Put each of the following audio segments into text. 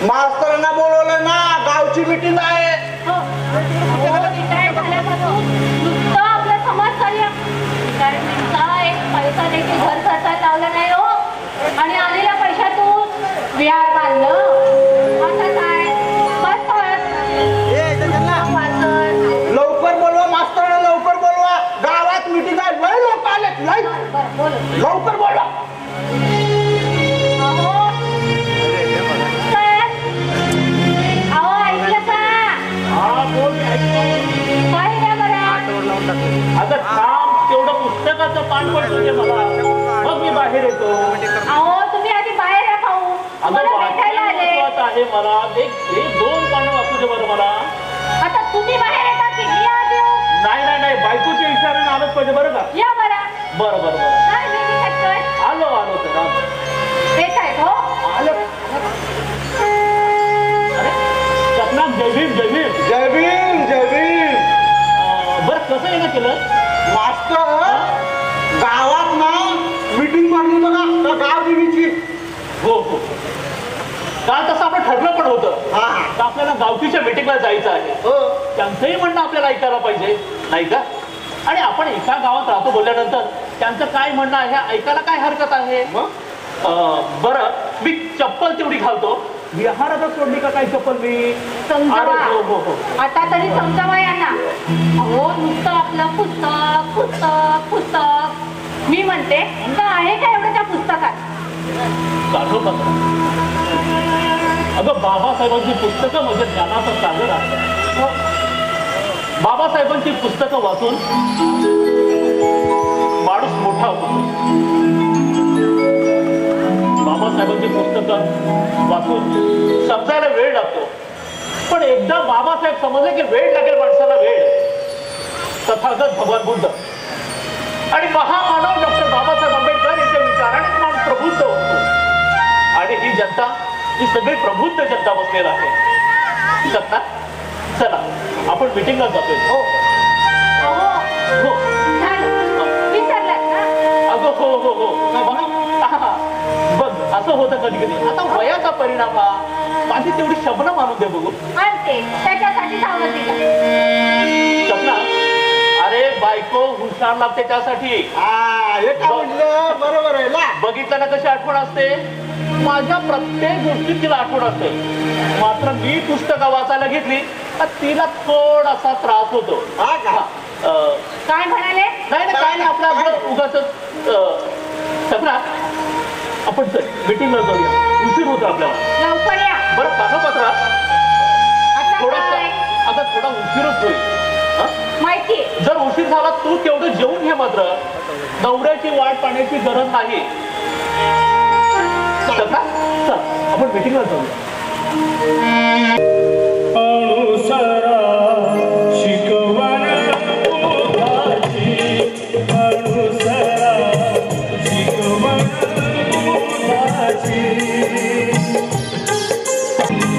मास्तरांना बोलवलं ना, गावची मीटिंग आहे. आपलं समाजकार्य कारण एक पैसा देखील घर खर्चात लावलं नाही हो, आणि आलेल्या पैशातून विहार बांधलं. आता काय लवकर बोलवा मास्तरांना, लवकर बोलवा, गावात मीटिंग आहे. लय लोक आलेत, लवकर बोलवा. आता काम तेवढं पुस्तकाचं पाठ पडतो ते मला, मग मी बाहेर येतो. अहो तुम्ही आधी बाहेर या भाऊ, मला भेटायला आले. मला एक दोन पानं वाचू दे बरं मला. आता तुम्ही बाहेर येता की मी आत येऊ? नाही बायकोच्या इशाऱ्याने आलंच पाहिजे बरं का. या बरं आलो तर येत आहेत हो. आलं. मास्तर गावात ना मीटिंग भरली बघा त्या गाव दिनीची. हो हो काल तसं आपण ठरलं पण होतं हा तर आपल्याला गावकीच्या मीटिंगला जायचं आहे. हो त्यांचंही म्हणणं आपल्याला ऐकायला पाहिजे नाही का. आणि आपण एका गावात राहतो बोलल्यानंतर त्यांचं काय म्हणणं आहे ऐकायला काय हरकत आहे. बरं मी चप्पल तेवढी घालतो. विहारातच सोडली का काय चप्पल मी. समजावा. हो हो हो आता तरी समजावा यांना. अहो नुसतं आपलं पुस्तक पुस्तक पुस्तक. मी म्हणते का आहे का एवढं त्या पुस्तकात. अगं बाबासाहेबांची पुस्तकं म्हणजे ज्ञानाचा सागर आहे. बाबासाहेबांची पुस्तकं वाचून माणूस मोठा होतो. बाबासाहेबांची पुस्तकं वाचून समजायला वेळ लागतो. पण एकदा बाबासाहेब समजले की वेळ लागेल माणसाला वेळ. तथागत भगवान बुद्ध आणि महामानव डॉक्टर बाबासाहेब आंबेडकर यांच्या विचाराने माणूस प्रबुद्ध होतो. आणि ही जनता ही सगळी प्रबुद्ध जनता बसलेला आहे. सत्ता चला आपण मीटिंगला जातोय. हो हो विसरलात ना. अगं हो हो हो बघ असं होतं कधी कधी. आता वयाचा परिणाम हा. माझी तेवढी शब्न मानून दे बघू. आणते त्याच्यासाठी सांगत दिलं. शब्ना अरे बायको हुशार लागते त्यासाठी. हे काय म्हटलं बरोबर आहे ना. बघितलं ना कशी आठवण असते. माझ्या प्रत्येक गोष्टीत तिला आठवण असते. मात्र मी पुस्तकं वाचायला घेतली तर तिला थोडासा त्रास होतो. काय म्हणाले. नाही नाही काय नाही आपलं आपलं उगाच. सपना आपण चल मीटिंगला जाऊया. उशीर होतो आपल्याला. लवकर या. बरं कागदपत्र आता थोडासा काय आता थोडा उशीरच होईल. माहिती. जर उशीर झाला तू तेवढं जेवून घे. मात्र नवऱ्याची वाट पाहण्याची गरज नाही. चल आपण मीटिंगला जाऊया. अनुसरा शिकवण बोधाची. अनुसरा शिकवण बोधाची.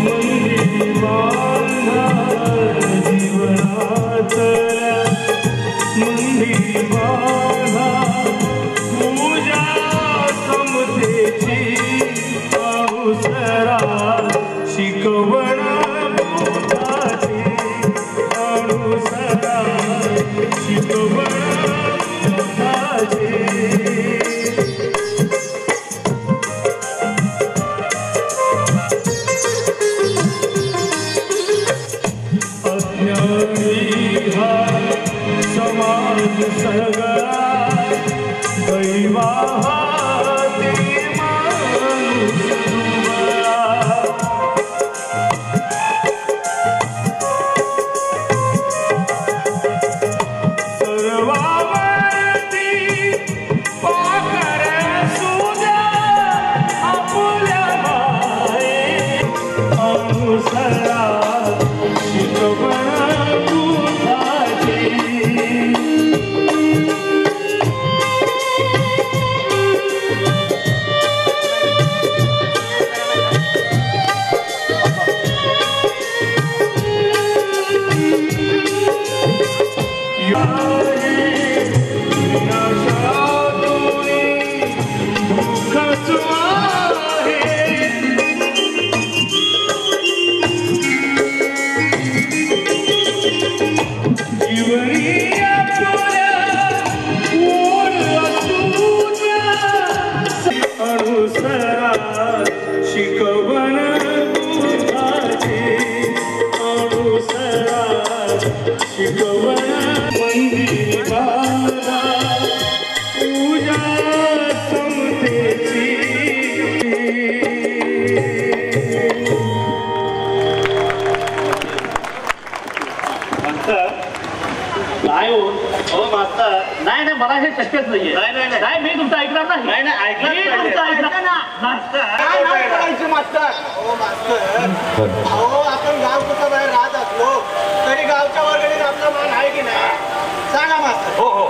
मंदिरी बांधा जीवनात. मंदिरी बांधा पूजा समतेची. अनुसरा शिकवण बोधाची. अनुसरा शिकवण बोधाची. अज्ञानी हा समाज सगळा दैवा शिकवण बोधाची. अनुसरा शिकवण. मंदिरी बांधा पूजा समतेची. काय हो मास्तर. नाही नाही मला हे शक्यच नाहीये. नाही मी तुमचं ऐकणार नाही. मी तुमचं ऐकणार काय नाव करायचं मास्तर. अहो आपण गाव कुठं बाहेर राहत असलो तरी गावच्या वर्गणीत आपला मान आहे की नाही सांगा मास्तर. हो हो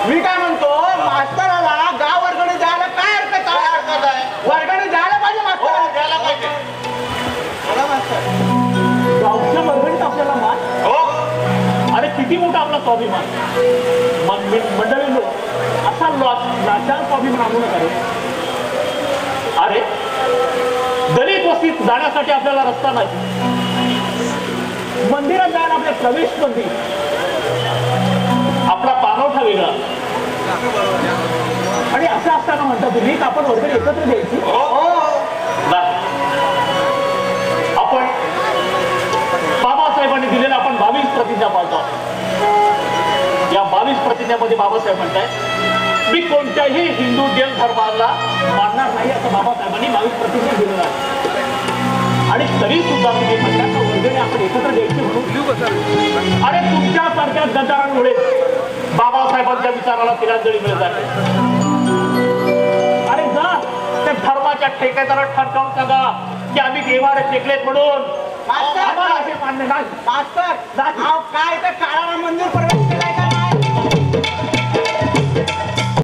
मी काय म्हणतो मास्तराला गाव वर्गणी द्यायला काय हरकत आहे. वर्गणी द्यायला पाहिजे मास्तर. द्यायला पाहिजे. बोला मास्तर. गावच्या वर्गणीत आपल्याला मान. हो अरे किती मोठा आपला स्वाभिमान मंडळी असा लाचार स्वाभिमान आणू नका रे. अरे दलित वस्तीत जाण्यासाठी आपल्याला रस्ता नाही, मंदिरात जायला आपल्या प्रवेश बंदी, आपला पाणवठा वेगळा. आणि असं असताना म्हणता तुम्ही की आपण वर्गणी एकत्र द्यायची. आपण बाबासाहेबांनी दिलेला आपण 22 प्रतिज्ञा पाळतो. या 22 प्रतिज्ञामध्ये बाबासाहेब म्हणतायत मी कोणत्याही हिंदू देव धर्माला मानणार नाही असं बाबासाहेबांनी 22 प्रतिज्ञा दिलेलं आहे. आणि तरी सुद्धा तुम्ही म्हणता वर्गणी आपण एकत्र द्यायची म्हणून. अरे तुमच्यासारख्या गद्दारांमुळे बाबासाहेबांच्या विचाराला तिलांजली मिळत आहे. अरे जा त्या धर्माच्या ठेकेदारात ठरकावून सांगा की आम्ही देवारे टेकलेत म्हणून. मास्तर आम्हाला हे मान्य नाही. मास्तर काय